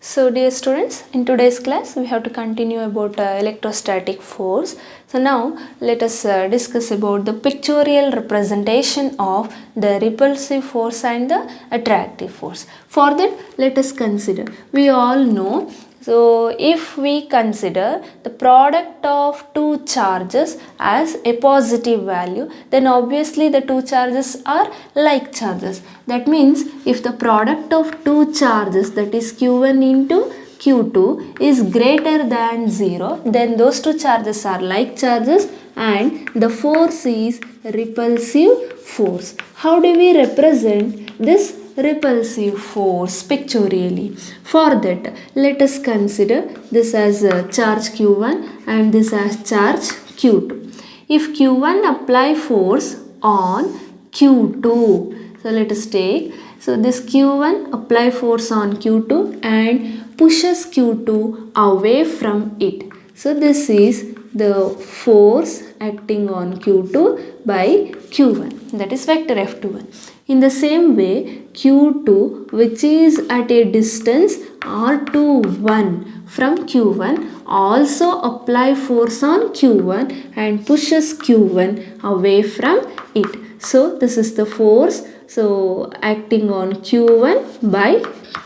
So dear students, in today's class we have to continue about electrostatic force. So now let us discuss about the pictorial representation of the repulsive force and the attractive force. For that let us consider, we all know, so if we consider the product of two charges as a positive value, then obviously the two charges are like charges. That means if the product of two charges, that is q1 into q2, is greater than 0, then those two charges are like charges and the force is repulsive force. How do we represent this repulsive force pictorially? For that, let us consider this as charge q1 and this as charge q2. If q1 apply force on q2, so let us take, so this q1 apply force on q2 and pushes q2 away from it. So this is the force acting on q2 by q1, that is vector F21. In the same way, q2, which is at a distance r21 from q1, also apply force on q1 and pushes q1 away from it. So this is the force, so acting on q1 by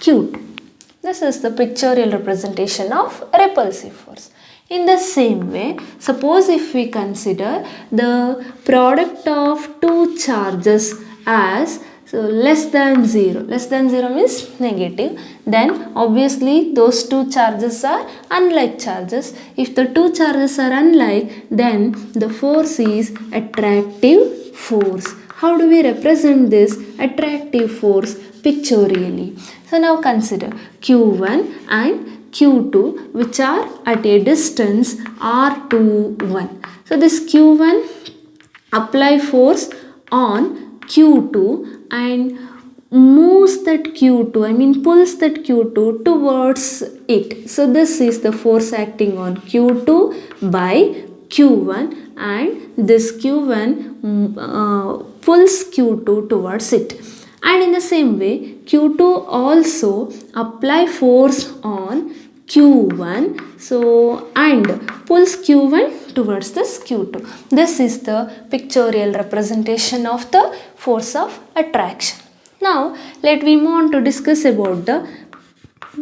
q2. This is the pictorial representation of repulsive force. In the same way, suppose if we consider the product of two charges as less than 0. Less than 0 means negative. Then obviously those two charges are unlike charges. If the two charges are unlike, then the force is attractive force. How do we represent this attractive force pictorially? So now consider q1 and q2, which are at a distance r21. So this q1 apply force on q2 and moves that q2, pulls that q2 towards it. So this is the force acting on q2 by q1, and this q1 pulls q2 towards it. And in the same way, q2 also apply force on q1, so and pulls q1 towards this q2. This is the pictorial representation of the force of attraction. Now let me move on to discuss about the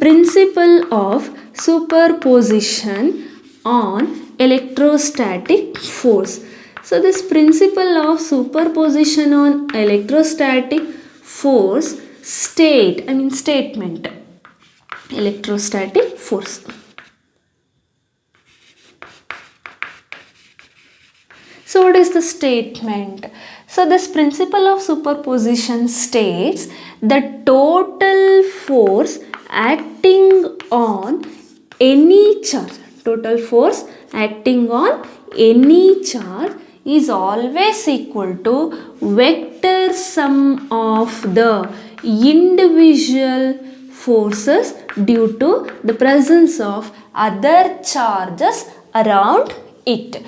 principle of superposition on electrostatic force. So this principle of superposition on electrostatic force statement, electrostatic force. So what is the statement? So this principle of superposition states the total force acting on any charge, total force acting on any charge is always equal to vector sum of the individual forces due to the presence of other charges around it.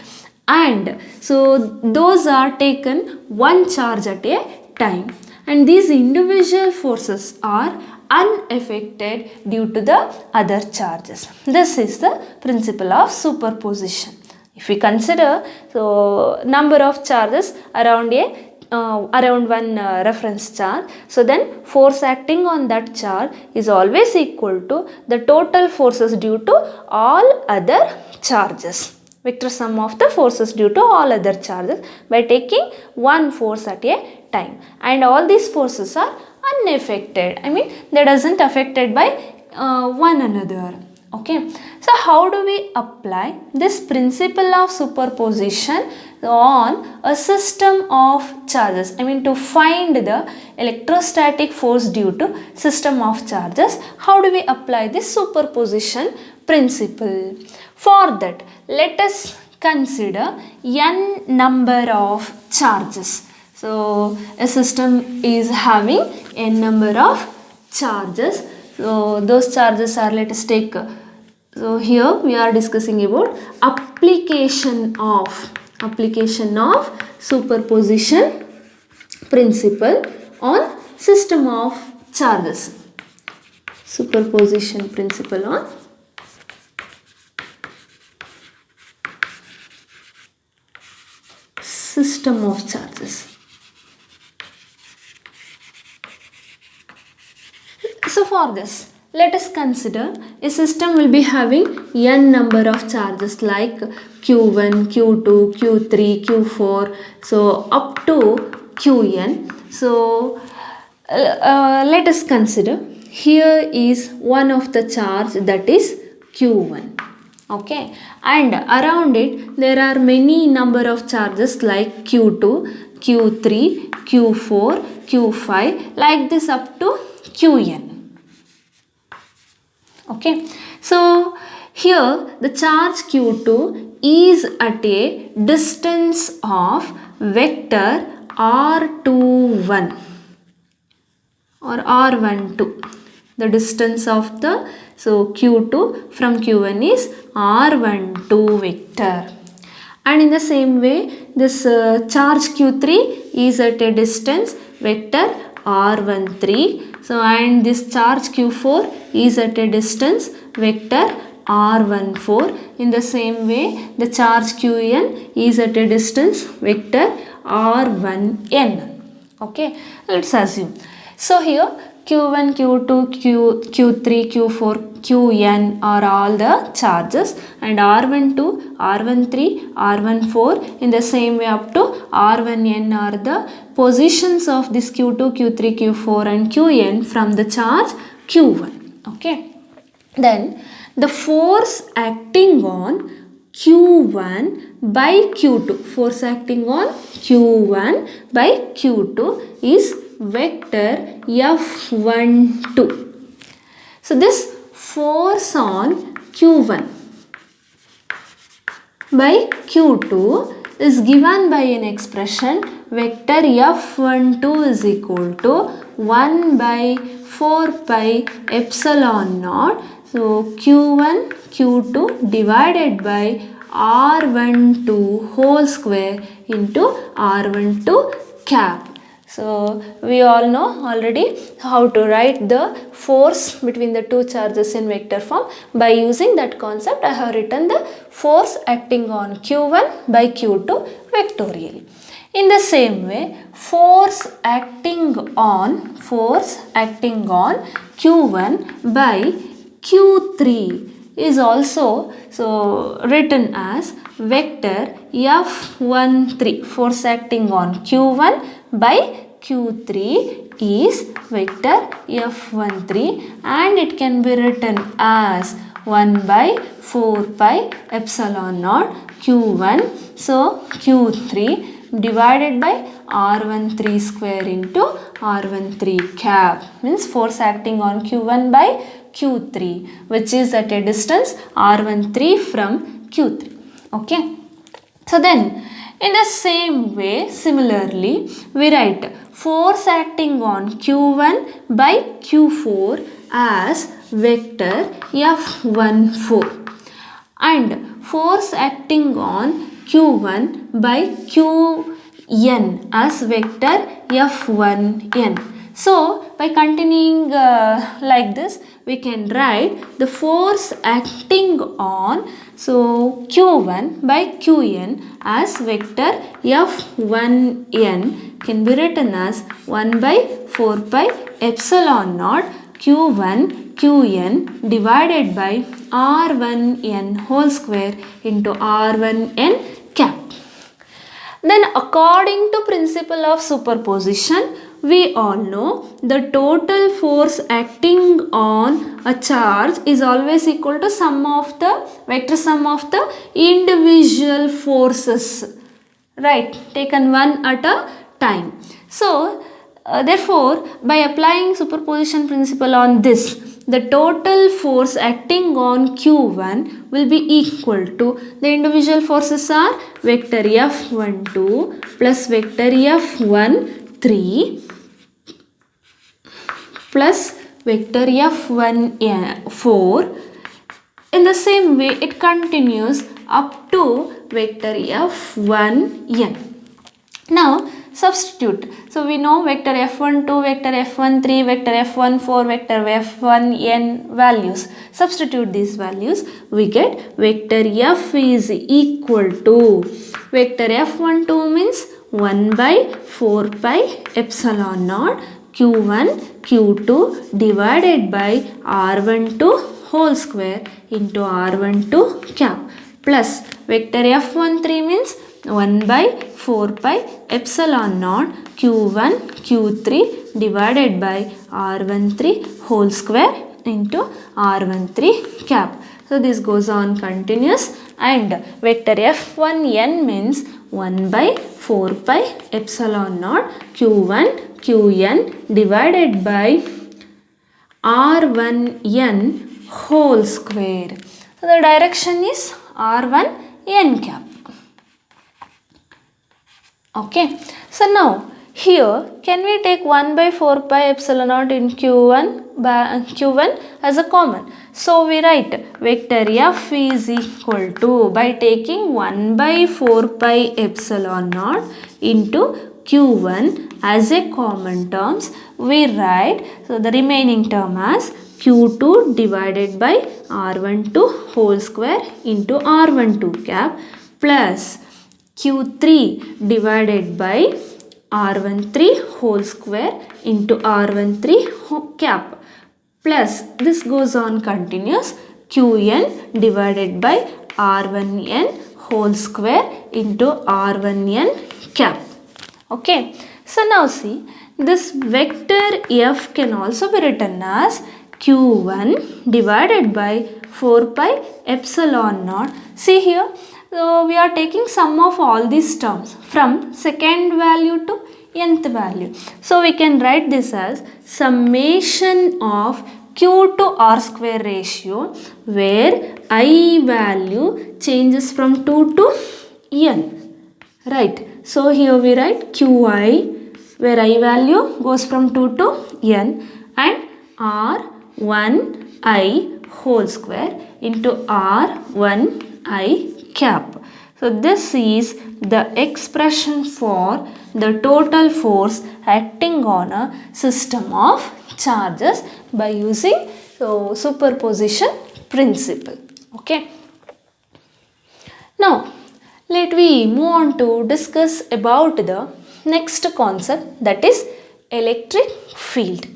And so those are taken one charge at a time, and these individual forces are unaffected due to the other charges. This is the principle of superposition. If we consider, so number of charges around one reference charge, so then force acting on that charge is always equal to the total forces due to all other charges. Vector sum of the forces due to all other charges by taking one force at a time, and all these forces are unaffected, they doesn't affected by one another. Okay, so how do we apply this principle of superposition on a system of charges? To find the electrostatic force due to system of charges, how do we apply this superposition principle? For that, let us consider n number of charges. So a system is having n number of charges. So those charges are, let us take, so here we are discussing about application of superposition principle on system of charges. superposition principle on system of charges. So for this, let us consider a system will be having n number of charges like q1, q2, q3, q4, so up to qn. So let us consider here is one of the charge, that is q1. Okay, and around it there are many number of charges like q2, q3, q4, q5, like this up to qn. Okay, so here the charge q2 is at a distance of vector r21 or r12. The distance of the, so q2 from q1 is r12 vector. And in the same way, this charge q3 is at a distance vector r13. So and this charge q4 is at a distance vector r14. In the same way, the charge qn is at a distance vector r1n. Okay, let's assume. So here q1, q2, q3, q4, qn are all the charges, and r12, r13, r14 in the same way up to r1n are the positions of this q2, q3, q4 and qn from the charge q1. Okay, then the force acting on q1 by q2, force acting on q1 by q2 is vector F12. So this force on q1 by q2 is given by an expression vector F12 is equal to 1 by 4 pi epsilon naught. So q1 q2 divided by r12 whole square into r12 cap. So we all know already how to write the force between the two charges in vector form. By using that concept, I have written the force acting on q1 by q2 vectorially. In the same way, force acting on q1 by q3 is also written as vector F13. Force acting on q1 by q3 is vector F13, and it can be written as 1 by 4 pi epsilon naught q1. So q3 divided by r13 square into r13 cap means force acting on q1 by q3, which is at a distance r13 from q3. Okay, so then in the same way, similarly, we write force acting on q1 by q4 as vector F14, and force acting on q1 by qn as vector F1n. So by continuing like this, we can write the force acting on q1 by qn as vector F1n can be written as 1 by 4 pi epsilon naught q1 qn divided by r1n whole square into r1n cap. Then according to principle of superposition, we all know the total force acting on a charge is always equal to vector sum of the individual forces, right, taken one at a time. So therefore, by applying superposition principle on this, the total force acting on q1 will be equal to, the individual forces are vector F12 plus vector F13 plus vector F14. In the same way, it continues up to vector F1n. Now substitute. So we know vector f12, vector f13, vector f14, vector f1n values. Substitute these values, we get vector f is equal to, vector f12 means 1 by 4 pi epsilon naught q1 q2 divided by r12 whole square into r12 cap, plus vector f13 means 1 by 4 pi epsilon naught q1 q3 divided by r13 whole square into r13 cap. So this goes on continuous, and vector f1n means 1 by 4 pi epsilon naught q1 qn divided by r1n whole square. So the direction is r1n cap. Okay, so now here can we take 1 by 4 pi epsilon naught in q1 as a common. So we write vector f is equal to, by taking 1 by 4 pi epsilon naught into q1 as a common terms, we write, so the remaining term as q2 divided by r12 whole square into r12 cap plus q3 divided by r13 whole square into r13 cap, plus this goes on continuous, qn divided by r1n whole square into r1n cap. Okay, so now see, this vector f can also be written as q1 divided by 4 pi epsilon naught. See here, so we are taking sum of all these terms from second value to nth value. So we can write this as summation of q to r square ratio, where I value changes from 2 to n. Right. So here we write qi, where I value goes from 2 to n, and r1i whole square into r1i cap. So this is the expression for the total force acting on a system of charges by using superposition principle. Okay. Now let we move on to discuss about the next concept, that is electric field.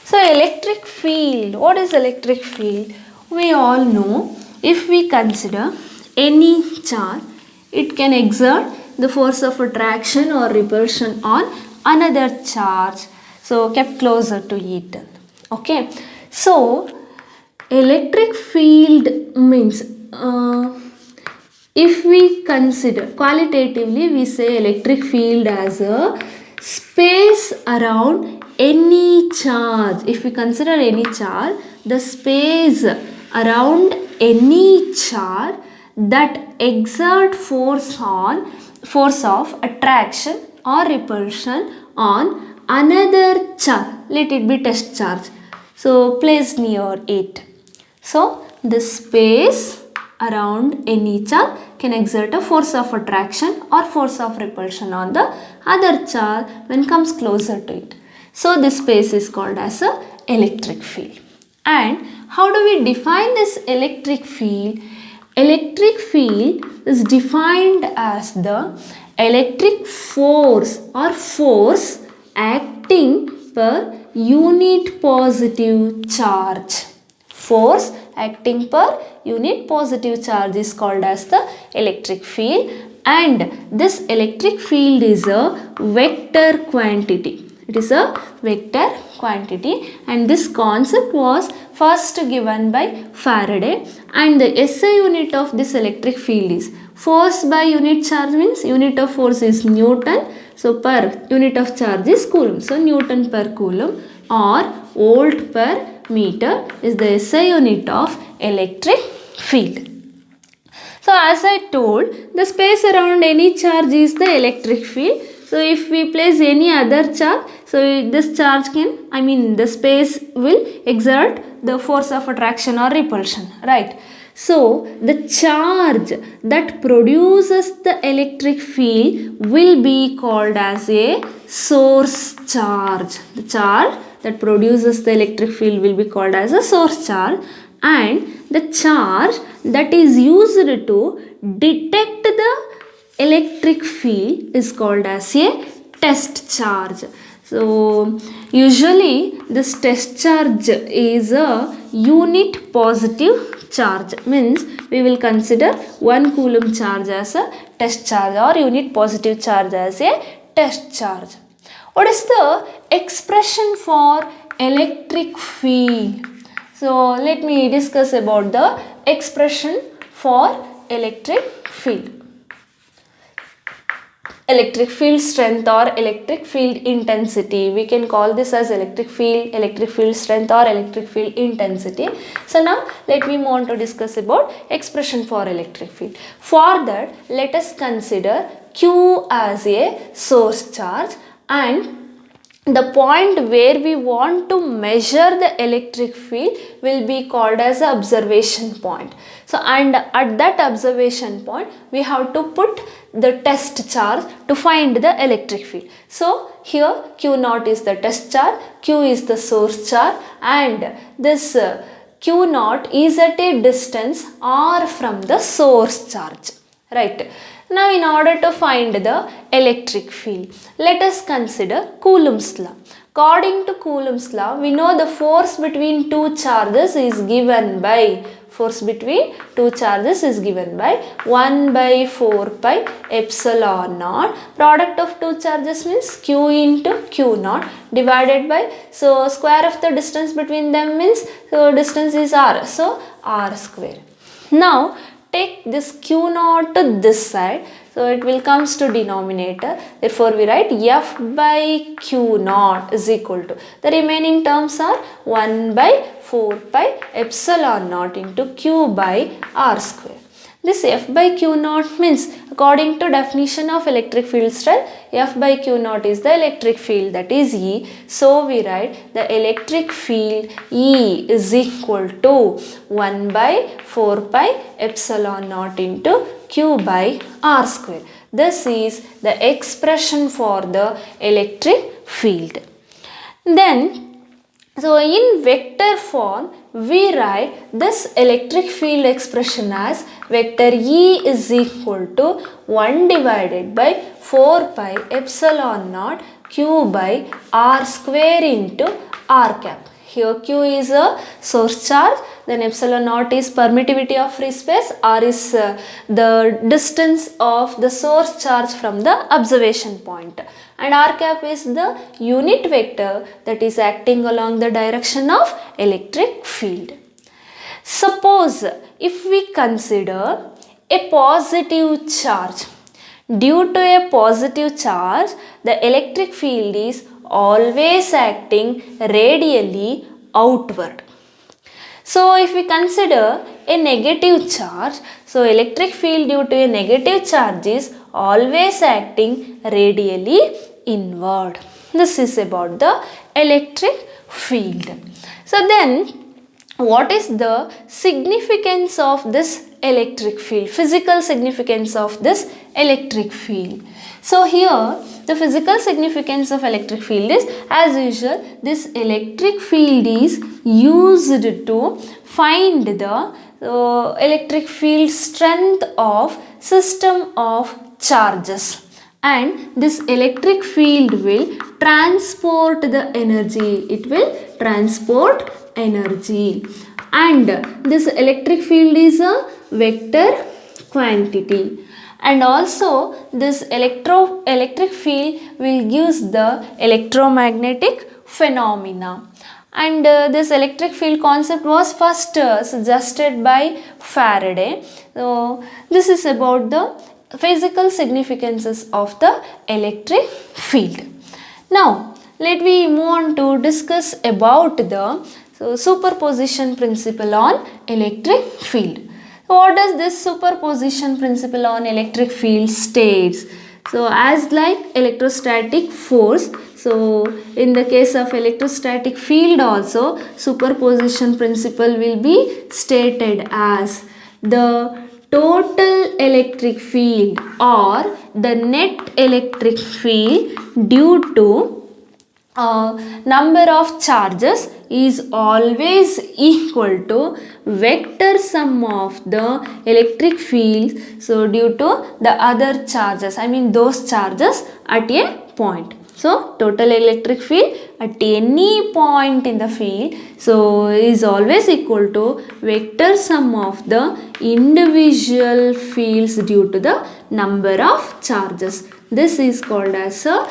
So electric field, what is electric field? We all know, if we consider any charge, it can exert the force of attraction or repulsion on another charge, so kept closer to it. Okay, so electric field means, if we consider qualitatively, we say electric field as a space around any charge. If we consider any charge, the space around any charge that exert force of attraction or repulsion on another charge, let it be test charge, so placed near it. So this space around any charge can exert a force of attraction or force of repulsion on the other charge when comes closer to it. So this space is called as a electric field. And how do we define this electric field? Electric field is defined as the electric force or force acting per unit positive charge. Force acting per unit positive charge is called as the electric field, and this electric field is a vector quantity. It is a vector quantity, and this concept was first given by Faraday, and the SI unit of this electric field is force by unit charge, means unit of force is Newton, so per unit of charge is Coulomb, so Newton per Coulomb, or volt per meter is the SI unit of electric field. So as I told, the space around any charge is the electric field. So if we place any other charge, so this charge can, the space will exert the force of attraction or repulsion, right? So the charge that produces the electric field will be called as a source charge. The charge that produces the electric field will be called as a source charge, and the charge that is used to detect the electric field is called as a test charge. So usually this test charge is a unit positive charge, means we will consider 1 coulomb charge as a test charge or unit positive charge as a test charge. What is the expression for electric field? So let me discuss about the expression for electric field. Electric field strength or electric field intensity. We can call this as electric field strength or electric field intensity. So now let me move on to discuss about expression for electric field. For that, let us consider Q as a source charge, and the point where we want to measure the electric field will be called as the observation point. So and at that observation point we have to put the test charge to find the electric field. So here Q0 is the test charge, Q is the source charge, and this Q0 is at a distance r from the source charge, right? Now in order to find the electric field, let us consider Coulomb's law. According to Coulomb's law, we know the force between two charges is given by 1 by 4 pi epsilon naught. Product of two charges means Q into Q0 divided by, so square of the distance between them means, so distance is r, so r square. Now take this Q0 to this side, so it will comes to denominator. Therefore we write F by Q0 is equal to, the remaining terms are 1 by 4 pi epsilon naught into Q by r square. This F by Q0 means, according to definition of electric field strength, F by Q0 is the electric field, that is E. So we write the electric field E is equal to 1 by 4 pi epsilon naught into Q by r square. This is the expression for the electric field. Then, so in vector form, we write this electric field expression as vector E is equal to 1 divided by 4 pi epsilon naught Q by r square into r cap. Here Q is a source charge, then epsilon naught is permittivity of free space, r is the distance of the source charge from the observation point, and r cap is the unit vector that is acting along the direction of electric field. Suppose if we consider a positive charge, due to a positive charge the electric field is always acting radially outward. So if we consider a negative charge, so electric field due to a negative charge is always acting radially inward. This is about the electric field. So then, what is the significance of this electric field, physical significance of this electric field? So here the physical significance of electric field is, as usual, this electric field is used to find the electric field strength of system of charges, and this electric field will transport the energy, it will transport energy, and this electric field is a vector quantity, and also this electric field will give the electromagnetic phenomena, and this electric field concept was first suggested by Faraday. So this is about the physical significances of the electric field. Now let me move on to discuss about the superposition principle on electric field. What does this superposition principle on electric field states? So as like electrostatic force, So in the case of electrostatic field also, superposition principle will be stated as the total electric field or the net electric field due to number of charges is always equal to vector sum of the electric field, so due to the other charges, I mean those charges at a point. So total electric field at any point in the field, so is always equal to vector sum of the individual fields due to the number of charges. This is called as a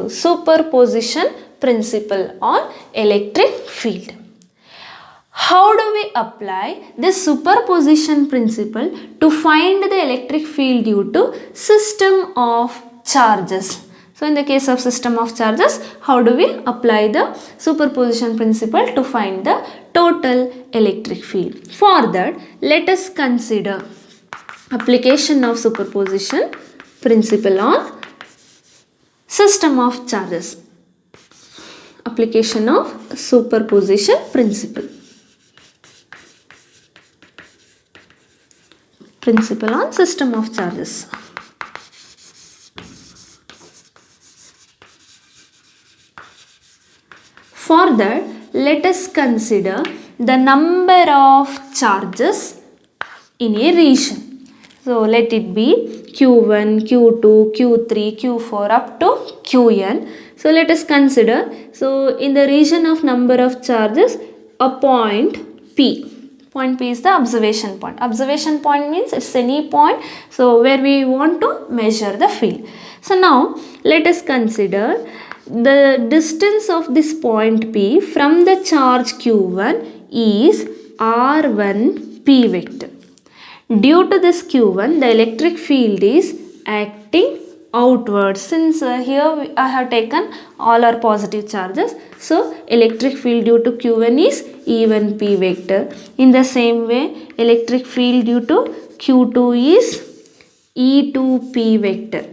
superposition principle on electric field. How do we apply this superposition principle to find the electric field due to system of charges? So in the case of system of charges, how do we apply the superposition principle to find the total electric field? For that, let us consider application of superposition principle on system of charges. Application of superposition principle. Principle on system of charges. For that, let us consider the number of charges in a region. So let it be Q1, Q2, Q3, Q4 up to Qn. So let us consider, so in the region of number of charges, a point P. Point P is the observation point. Observation point means it's any point, so where we want to measure the field. So now let us consider the distance of this point P from the charge Q1 is R1P vector. Due to this Q1, the electric field is acting outwards. Since here I have taken all our positive charges, so electric field due to Q1 is E1P vector. In the same way, electric field due to Q2 is E2P vector.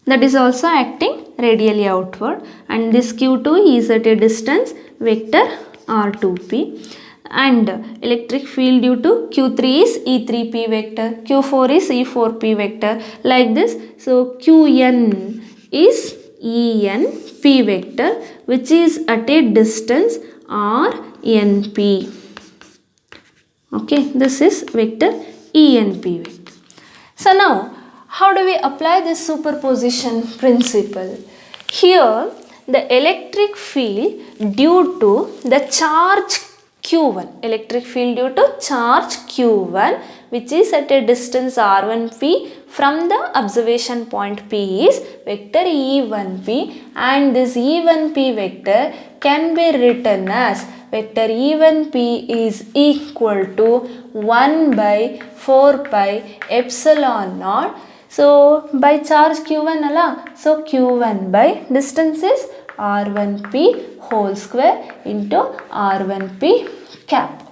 That is also acting radially outward, and this Q2 is at a distance vector R2P. And electric field due to Q3 is E3P vector, Q4 is E4P vector, like this. So Qn is ENP vector, which is at a distance RNP. Okay, this is vector ENP vector. So now, how do we apply this superposition principle? Here, the electric field due to the charge Q1, electric field due to charge Q1, which is at a distance R1P from the observation point P, is vector E1P, and this E1P vector can be written as vector E1P is equal to 1 by 4 pi epsilon naught. So by charge Q1 ala, so Q1 by distance is R1P whole square into R1P cap.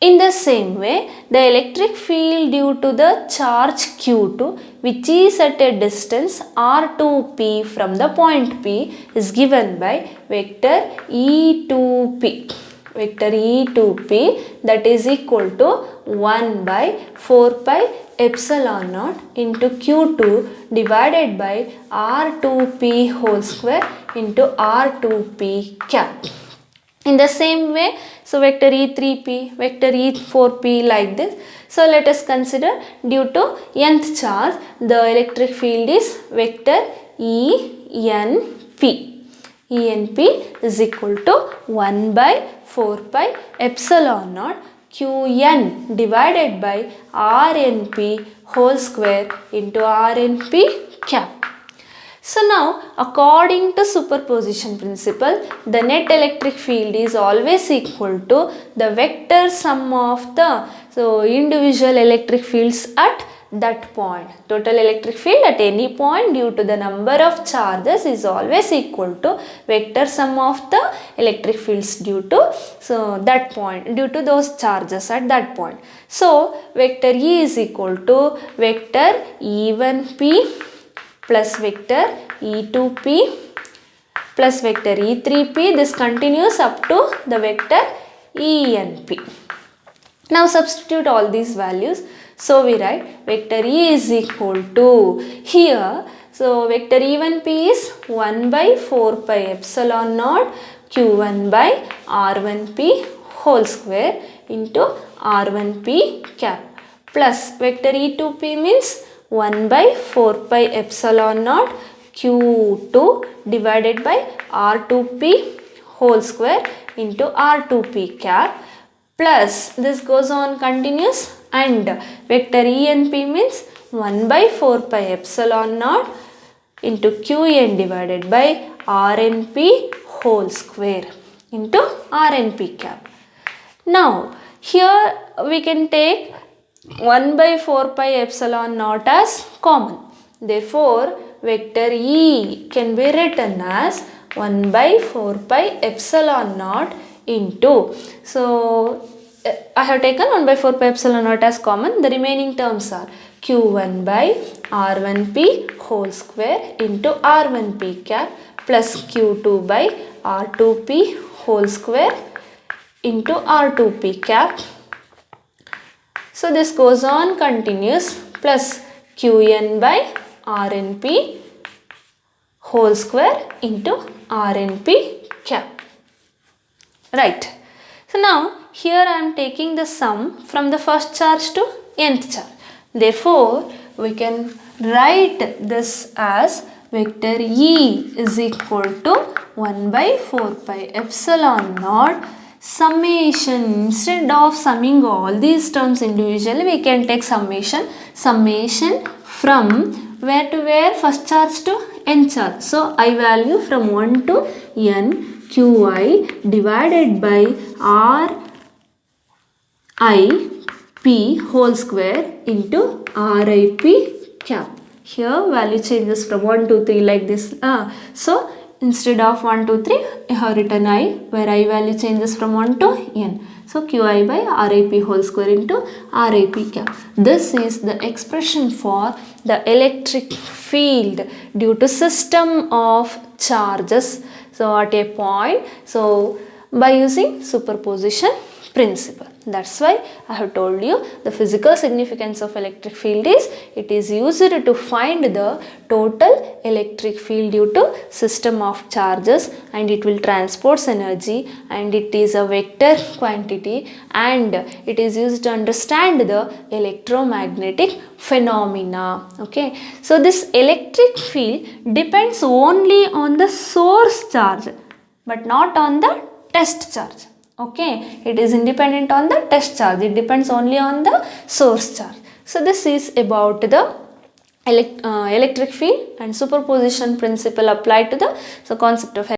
In the same way, the electric field due to the charge Q2, which is at a distance R2P from the point P, is given by vector E2P. Vector E2P, that is equal to 1 by 4 pi epsilon naught into Q2 divided by R2P whole square into R2P cap. In the same way, so vector E3P, vector E4P, like this. So let us consider due to nth charge, the electric field is vector ENP. ENP is equal to 1 by 4 pi epsilon naught Qn divided by RNP whole square into RNP cap. So now, according to superposition principle, the net electric field is always equal to the vector sum of the individual electric fields at that point. Total electric field at any point due to the number of charges is always equal to vector sum of the electric fields due to that point, due to those charges at that point. So vector E is equal to vector E1P plus vector e2p plus vector e3p. This continues up to the vector enp. Now substitute all these values. So we write vector e is equal to here. So vector e1p is 1 by 4 pi epsilon naught q1 by r1p whole square into r1p cap plus vector e2p means 1 by 4 pi epsilon naught q2 divided by r2p whole square into r2p cap plus this goes on continuous and vector enp means 1 by 4 pi epsilon naught into qn divided by rnp whole square into rnp cap. Now here we can take 1 by 4 pi epsilon naught as common. Therefore vector e can be written as 1 by 4 pi epsilon naught into, so I have taken 1 by 4 pi epsilon naught as common. The remaining terms are q1 by r1p whole square into r1p cap plus q2 by r2p whole square into r2p cap. So this goes on continuous plus qn by rnp whole square into rnp cap. Right. So now here I am taking the sum from the first charge to nth charge. Therefore we can write this as vector e is equal to 1 by 4 pi epsilon naught summation. Instead of summing all these terms individually, we can take summation from where to where? First charge to nth charge. So I value from 1 to n qi divided by r I p whole square into rip cap. Here value changes from 1 to 3 like this. So instead of 1 to 3 I have written I, where I value changes from 1 to n. So qi by rip whole square into rip cap. This is the expression for the electric field due to system of charges. So at a point, so by using superposition principle. That's why I have told you the physical significance of electric field is it is used to find the total electric field due to system of charges, and it will transport energy, and it is a vector quantity, and it is used to understand the electromagnetic phenomena. Okay, so this electric field depends only on the source charge but not on the test charge. Okay, it is independent on the test charge. It depends only on the source charge. So this is about the electric field and superposition principle applied to the concept of